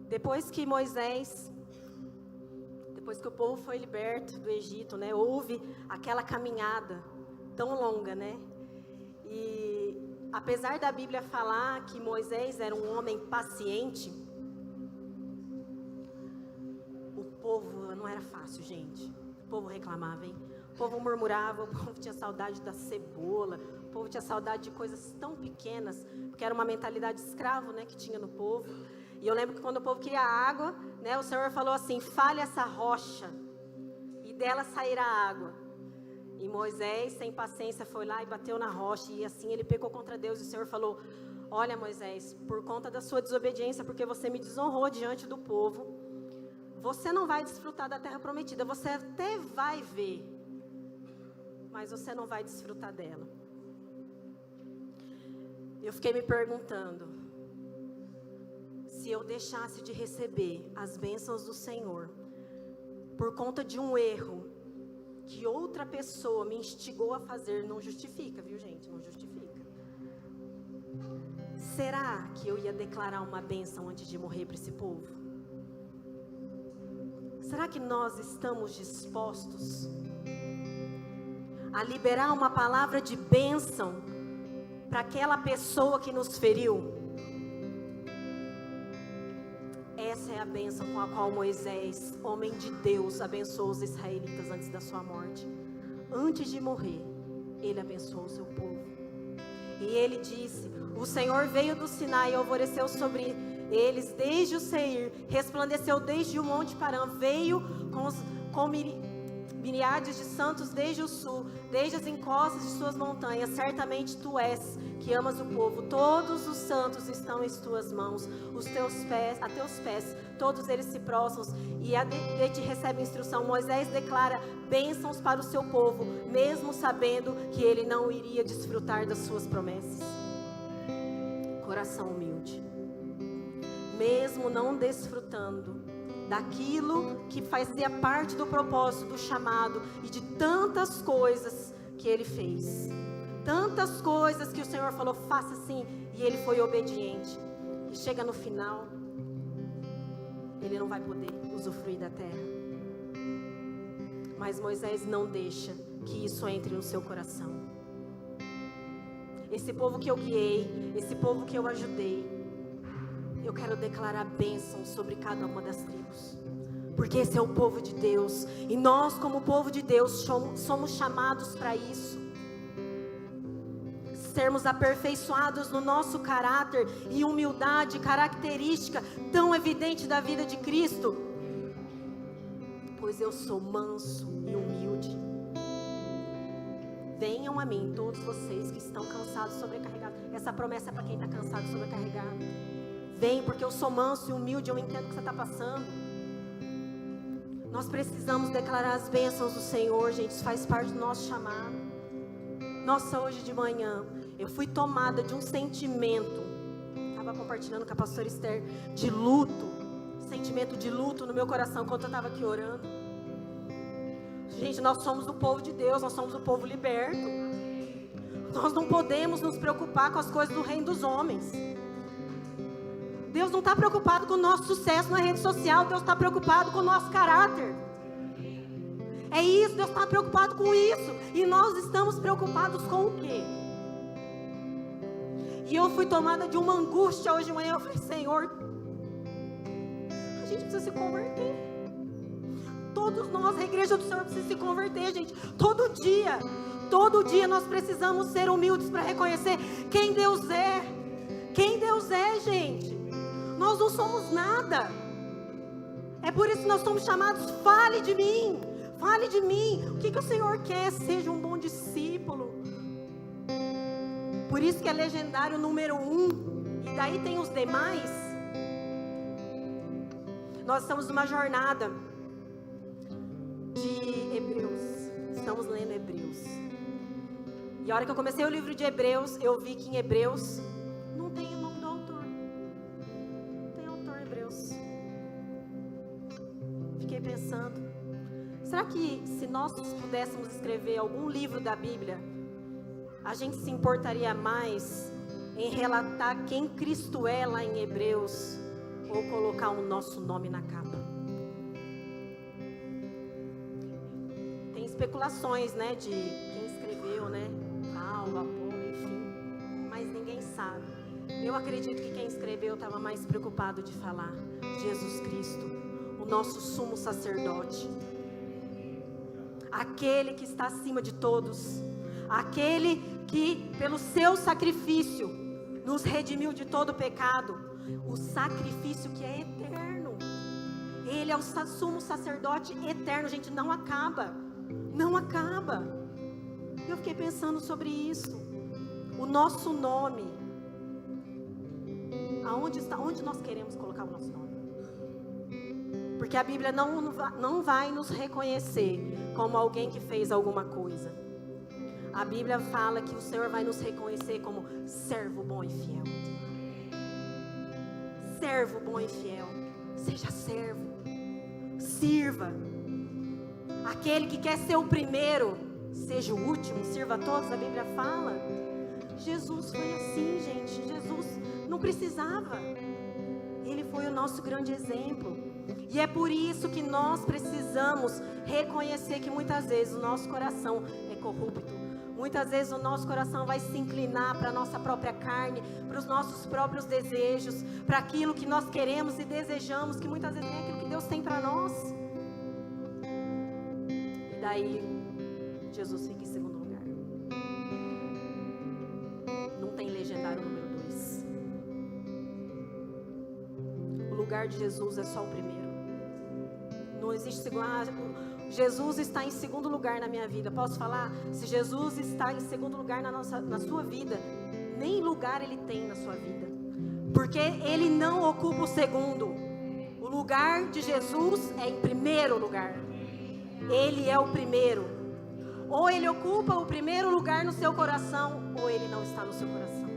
Depois que o povo foi liberto do Egito, né, houve aquela caminhada tão longa, né? E apesar da Bíblia falar que Moisés era um homem paciente, o povo não era fácil, gente. O povo reclamava, hein? O povo murmurava, o povo tinha saudade da cebola, o povo tinha saudade de coisas tão pequenas, porque era uma mentalidade escravo, né, que tinha no povo. E eu lembro que quando o povo queria água, né, o Senhor falou assim: fale essa rocha, e dela sairá água. E Moisés, sem paciência, foi lá e bateu na rocha, e assim ele pecou contra Deus. E o Senhor falou: olha, Moisés, por conta da sua desobediência, porque você me desonrou diante do povo, você não vai desfrutar da terra prometida. Você até vai ver, mas você não vai desfrutar dela. Eu fiquei me perguntando, se eu deixasse de receber as bênçãos do Senhor por conta de um erro que outra pessoa me instigou a fazer, não justifica, viu, gente? Não justifica. Será que eu ia declarar uma bênção antes de morrer para esse povo? Será que nós estamos dispostos a liberar uma palavra de bênção para aquela pessoa que nos feriu? Essa é a bênção com a qual Moisés, homem de Deus, abençoou os israelitas antes da sua morte. Antes de morrer, ele abençoou o seu povo. E ele disse: o Senhor veio do Sinai e alvoreceu sobre eles desde o Seir, resplandeceu desde o Monte Parã, veio com miríades de santos desde o sul, desde as encostas de suas montanhas. Certamente tu és que amas o povo, todos os santos estão em tuas mãos, a teus pés, todos eles se prostram e a te recebe instrução. Moisés declara bênçãos para o seu povo, mesmo sabendo que ele não iria desfrutar das suas promessas. Coração humilde, mesmo não desfrutando daquilo que fazia parte do propósito, do chamado e de tantas coisas que ele fez, tantas coisas que o Senhor falou, faça assim, e ele foi obediente, e chega no final, ele não vai poder usufruir da terra. Mas Moisés não deixa que isso entre no seu coração. Esse povo que eu guiei, esse povo que eu ajudei, eu quero declarar bênção sobre cada uma das tribos, porque esse é o povo de Deus, e nós como povo de Deus somos chamados para isso, sermos aperfeiçoados no nosso caráter e humildade, característica tão evidente da vida de Cristo, pois eu sou manso e humilde. Venham a mim todos vocês que estão cansados e sobrecarregados. Essa promessa é para quem está cansado e sobrecarregado. Vem, porque eu sou manso e humilde, eu entendo o que você está passando. Nós precisamos declarar as bênçãos do Senhor, gente, isso faz parte do nosso chamado. Nossa, hoje de manhã, eu fui tomada de um sentimento, estava compartilhando com a pastora Esther, de luto, sentimento de luto no meu coração, enquanto eu estava aqui orando. Gente, nós somos o povo de Deus, nós somos o povo liberto. Nós não podemos nos preocupar com as coisas do reino dos homens. Deus não está preocupado com o nosso sucesso na rede social, Deus está preocupado com o nosso caráter. É isso, Deus está preocupado com isso. E nós estamos preocupados com o quê? E eu fui tomada de uma angústia hoje de manhã. Eu falei, Senhor, a gente precisa se converter. Todos nós, a igreja do Senhor, precisa se converter, gente. Todo dia nós precisamos ser humildes para reconhecer quem Deus é. Quem Deus é, gente. Nós não somos nada. É por isso que nós somos chamados, fale de mim. Fale de mim. O que o Senhor quer? Seja um bom discípulo. Por isso que é legendário número 1. E daí tem os demais. Nós estamos numa jornada de Hebreus. Estamos lendo Hebreus. E a hora que eu comecei o livro de Hebreus, eu vi que em Hebreus não tem o nome do autor. Não tem autor em Hebreus. Fiquei pensando. será que se nós pudéssemos escrever algum livro da Bíblia, a gente se importaria mais em relatar quem Cristo é lá em Hebreus, ou colocar o nosso nome na capa? Tem especulações, né, de quem escreveu, né, Paulo, Apolo, enfim, mas ninguém sabe. Eu acredito que quem escreveu estava mais preocupado de falar Jesus Cristo, o nosso sumo sacerdote, aquele que está acima de todos, aquele que pelo seu sacrifício nos redimiu de todo pecado, o sacrifício que é eterno. Ele é o sumo sacerdote eterno, gente, não acaba, não acaba. Eu fiquei pensando sobre isso. O nosso nome, aonde está, onde nós queremos colocar o nosso nome? Porque a Bíblia não vai nos reconhecer como alguém que fez alguma coisa. A Bíblia fala que o Senhor vai nos reconhecer como servo bom e fiel. Servo bom e fiel. Seja servo. Sirva. Aquele que quer ser o primeiro, seja o último, sirva a todos, a Bíblia fala. Jesus foi assim, gente. Jesus não precisava. Ele foi o nosso grande exemplo. E é por isso que nós precisamos reconhecer que muitas vezes o nosso coração é corrupto. Muitas vezes o nosso coração vai se inclinar para a nossa própria carne, para os nossos próprios desejos, para aquilo que nós queremos e desejamos, que muitas vezes nem é aquilo que Deus tem para nós. E daí, Jesus fica em segundo lugar. Não tem legendário número 2. O lugar de Jesus é só o primeiro. Não existe segundo. Jesus está em segundo lugar na minha vida. Posso falar? Se Jesus está em segundo lugar na sua vida, nem lugar ele tem na sua vida, porque ele não ocupa o segundo. O lugar de Jesus é em primeiro lugar. Ele é o primeiro. Ou ele ocupa o primeiro lugar no seu coração, ou ele não está no seu coração.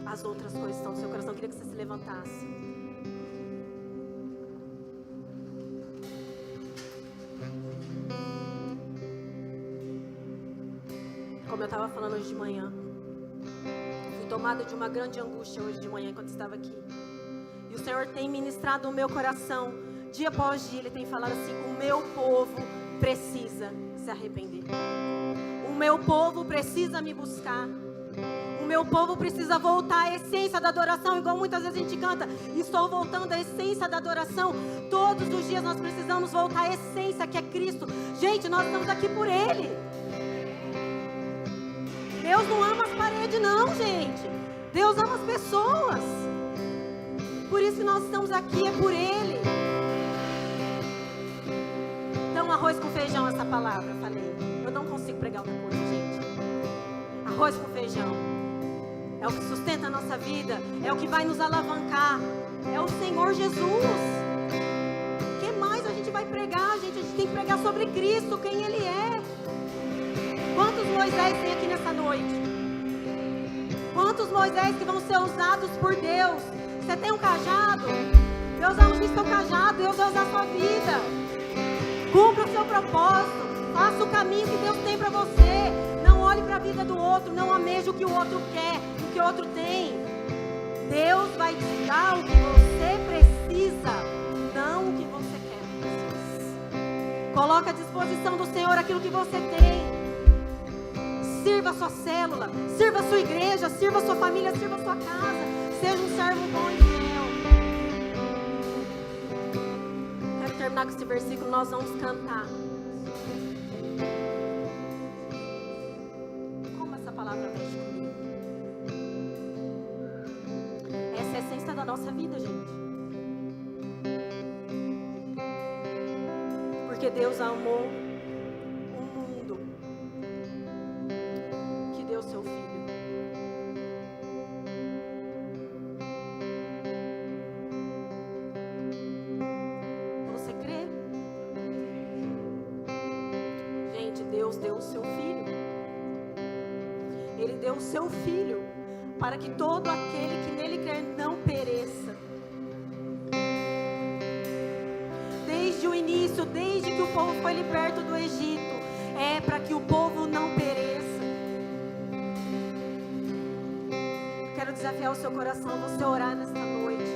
As outras coisas estão no seu coração. Eu queria que você se levantasse. Como eu estava falando hoje de manhã, fui tomada de uma grande angústia hoje de manhã enquanto estava aqui. E o Senhor tem ministrado o meu coração, dia após dia. Ele tem falado assim: o meu povo precisa se arrepender. O meu povo precisa me buscar. O meu povo precisa voltar à essência da adoração, igual muitas vezes a gente canta: estou voltando à essência da adoração. Todos os dias nós precisamos voltar à essência que é Cristo. Gente, nós estamos aqui por Ele. Deus não ama as paredes não, gente. Deus ama as pessoas. Por isso que nós estamos aqui, é por Ele. Então, arroz com feijão, essa palavra, eu falei. Eu não consigo pregar outra coisa, gente. Arroz com feijão é o que sustenta a nossa vida, é o que vai nos alavancar. É o Senhor Jesus. O que mais a gente vai pregar, gente? A gente tem que pregar sobre Cristo, quem Ele é. Quantos Moisés tem aqui nessa noite? Quantos Moisés que vão ser usados por Deus? Você tem um cajado? Deus vai usar o seu cajado, Deus vai usar a sua vida. Cumpra o seu propósito. Faça o caminho que Deus tem para você. Não olhe para a vida do outro. Não ameje o que o outro quer, o que o outro tem. Deus vai te dar o que você precisa, não o que você quer. Coloque à disposição do Senhor aquilo que você tem. Sirva a sua célula, sirva a sua igreja, sirva a sua família, sirva a sua casa. Seja um servo bom e fiel. Quero terminar com esse versículo, nós vamos cantar. Como essa palavra mexe comigo? Essa é a essência da nossa vida, gente. Porque Deus amou seu filho. Você crê? Gente, Deus deu o seu filho. Ele deu o seu filho para que todo aquele que nele crer não pereça. Desde o início, povo foi liberto do Egito é para que o povo não pereça. Quero desafiar o seu coração, você orar nesta noite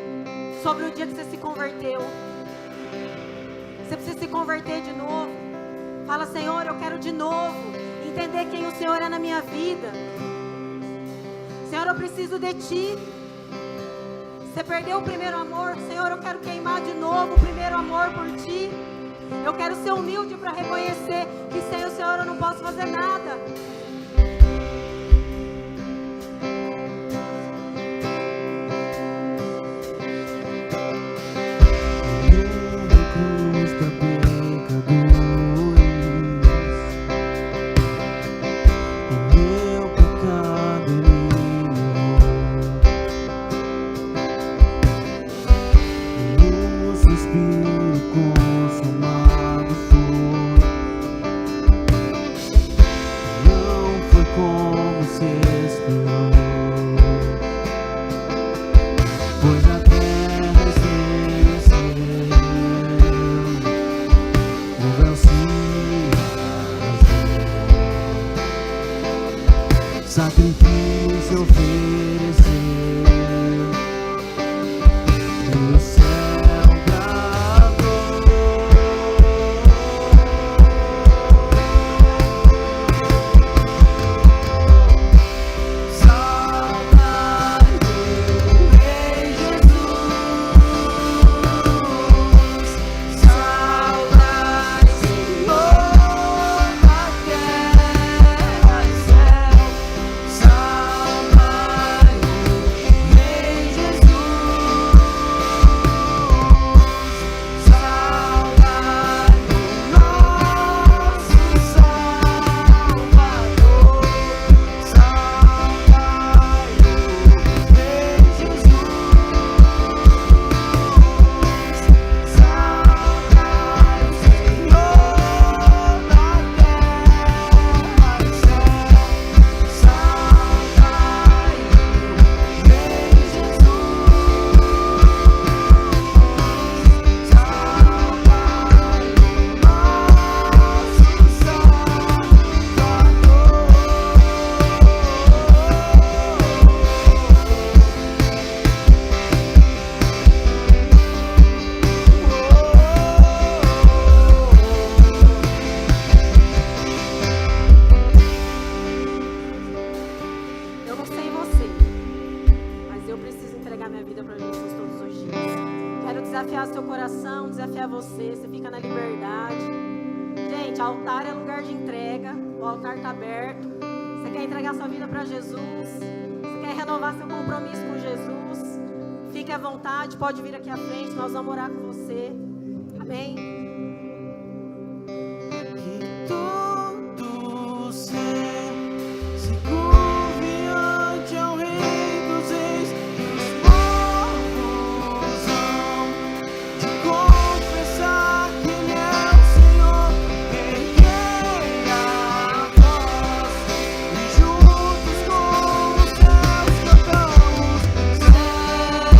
sobre o dia que você se converteu. Você precisa se converter de novo. Fala: Senhor, eu quero de novo entender quem o Senhor é na minha vida. Senhor, eu preciso de Ti. Você perdeu o primeiro amor. Senhor, eu quero queimar de novo o primeiro amor por Ti. Eu quero ser humilde para reconhecer que sem o Senhor eu não posso fazer nada. Sacrifício ofereceu no céu bradou. Saudade do Rei Jesus, saudade, Senhor, da terra e céu. Saudade do Rei Jesus, saudade do nosso Salvador, saudade do Rei Jesus, saudade, Senhor, da terra e céu. Saudade do Rei Jesus, saudade do nosso Eu não sei você, mas eu preciso entregar minha vida para Jesus todos os dias. Quero desafiar seu coração, desafiar você. Você fica na liberdade. Gente, altar é lugar de entrega. O altar está aberto. Você quer entregar sua vida para Jesus? Você quer renovar seu compromisso com Jesus? Fique à vontade, pode vir aqui à frente. Nós vamos orar com você. Amém? Que todo ser se curve ante ao Rei dos Reis, e os povos hão de confessar que Ele é o Senhor. Erguei a voz e juntos com os céus cantamos: Santo.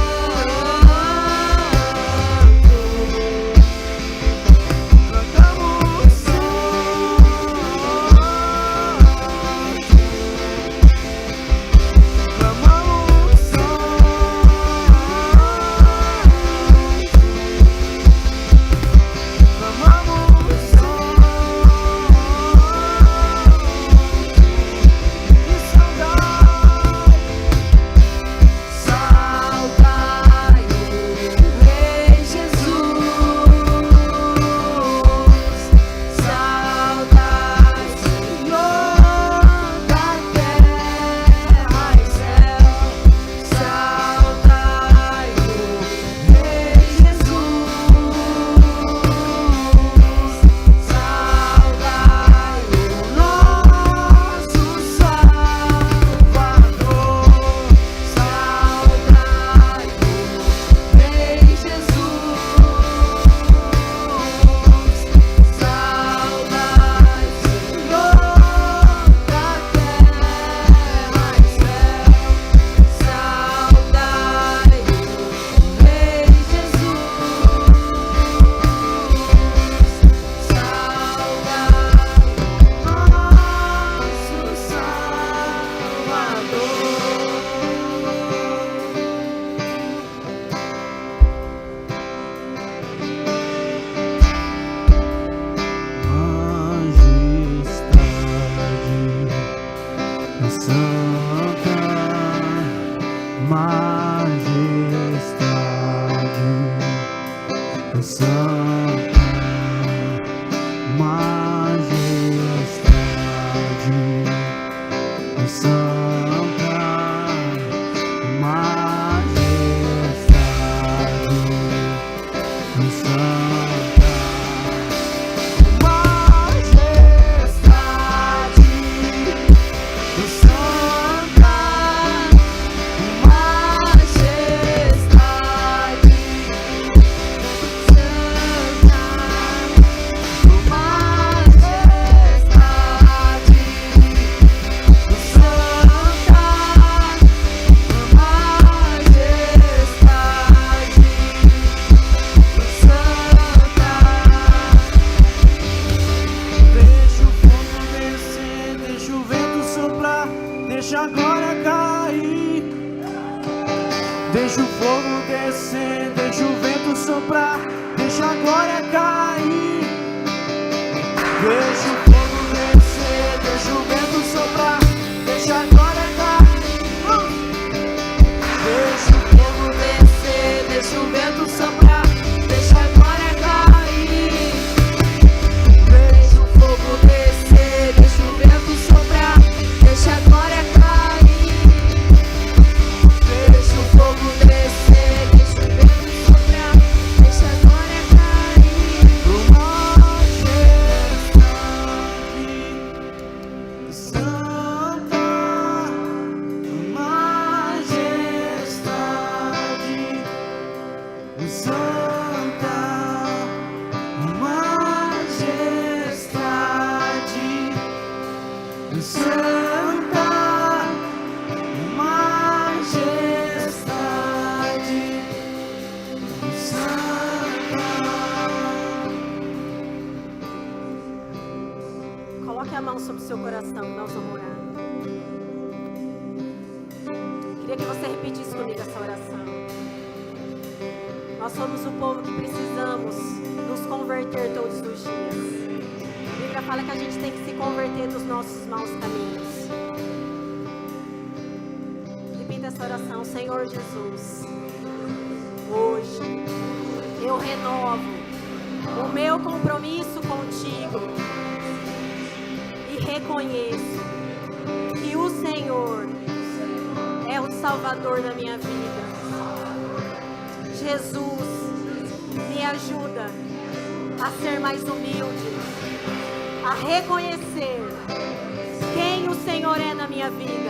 santa majestade, santa majestade, santa deixa a glória cair. Deixa o fogo descer, deixa o vento soprar, deixa a glória cair. Deixa o fogo descer, deixa o vento soprar, deixa a glória cair. Deixa o fogo descer, deixa o vento soprar, deixa a glória cair. Deixa o fogo descer, deixa o vento soprar, deixa a glória cair. Deixa o fogo descer, deixa o vento soprar, deixa a glória cair. Santa majestade, santa majestade, santa majestade, santa. Coloque a mão sobre o seu coração, nós vamos orar. Queria que você repetisse comigo essa oração. Nós somos o povo que precisamos nos converter todos os dias. A Bíblia fala que a gente tem que se converter dos nossos maus caminhos. Repita essa oração. Senhor Jesus, hoje eu renovo o meu compromisso contigo e reconheço que o Senhor é o Salvador da minha vida. Jesus, me ajuda a ser mais humilde, a reconhecer quem o Senhor é na minha vida.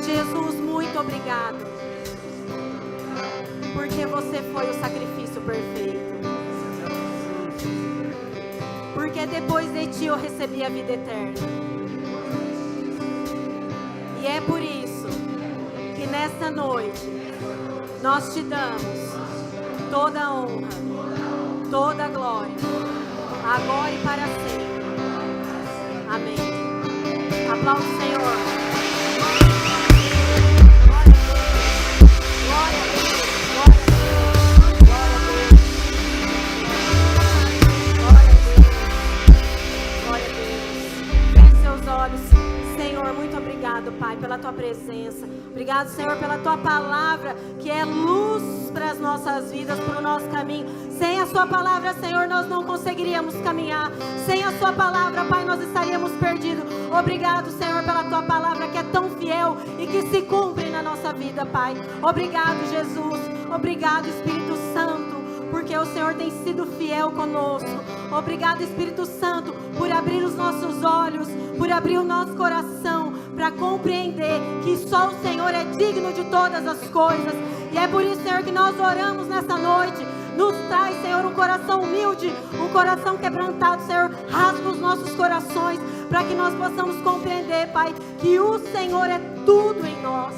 Jesus, muito obrigado, porque você foi o sacrifício perfeito. Porque depois de ti eu recebi a vida eterna. E é por isso que nesta noite nós te damos toda a honra, toda a glória, agora e para sempre. Amém. Aplauda o Senhor. Glória a Deus. Glória a Deus. Glória a Deus. Glória a Deus. Feche seus olhos. Senhor, muito obrigado, Pai, pela tua presença. Obrigado, Senhor, pela tua palavra, que é luz para as nossas vidas, para o nosso caminho. Sem a sua palavra, Senhor, nós não conseguiríamos caminhar. Sem a sua palavra, Pai, nós estaríamos perdidos. Obrigado, Senhor, pela tua palavra, que é tão fiel e que se cumpre na nossa vida, Pai. Obrigado, Jesus. Obrigado, Espírito Santo, porque o Senhor tem sido fiel conosco. Obrigado, Espírito Santo, por abrir os nossos olhos, por abrir o nosso coração, para compreender que só o Senhor é digno de todas as coisas. E é por isso, Senhor, que nós oramos nessa noite. Nos traz, Senhor, um coração humilde, um coração quebrantado, Senhor. Rasga os nossos corações, para que nós possamos compreender, Pai, que o Senhor é tudo em nós.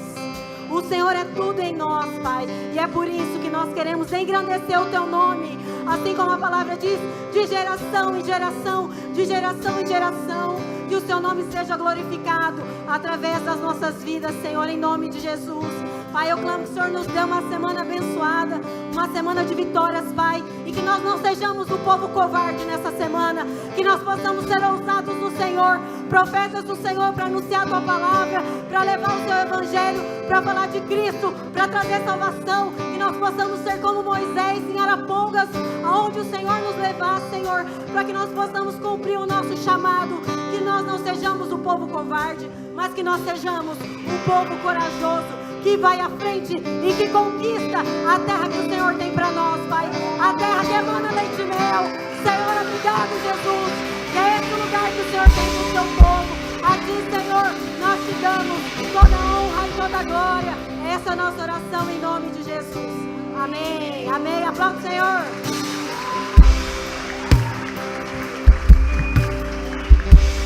O Senhor é tudo em nós, Pai. E é por isso que nós queremos engrandecer o teu nome, assim como a palavra diz, de geração em geração, de geração em geração. Que o teu nome seja glorificado através das nossas vidas, Senhor, em nome de Jesus. Pai, eu clamo que o Senhor nos dê uma semana abençoada, uma semana de vitórias, Pai, e que nós não sejamos o povo covarde nessa semana, que nós possamos ser ousados no Senhor, profetas do Senhor, para anunciar a tua palavra, para levar o teu evangelho, para falar de Cristo, para trazer salvação, que nós possamos ser como Moisés em Arapongas, aonde o Senhor nos levar, Senhor, para que nós possamos cumprir o nosso chamado, que nós não sejamos o povo covarde, mas que nós sejamos um povo corajoso, que vai à frente e que conquista a terra que o Senhor tem para nós, Pai. A terra que emana leite e mel. Senhor, obrigado, Jesus, que é esse lugar que o Senhor tem para o seu povo. A Ti, Senhor, nós te damos toda a honra e toda a glória. Essa é a nossa oração em nome de Jesus. Amém, amém. Aplauda o Senhor.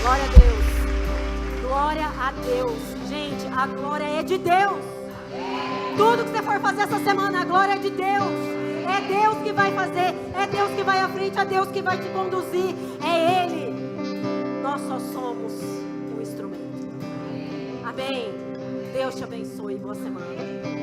Glória a Deus. Glória a Deus. Gente, a glória é de Deus. Tudo que você for fazer essa semana, a glória é de Deus. É Deus que vai fazer, é Deus que vai à frente, é Deus que vai te conduzir. É Ele. Nós só somos o instrumento. Amém. Deus te abençoe. Boa semana.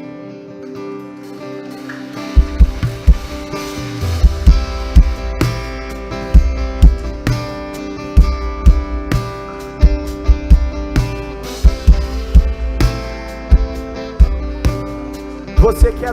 Você que é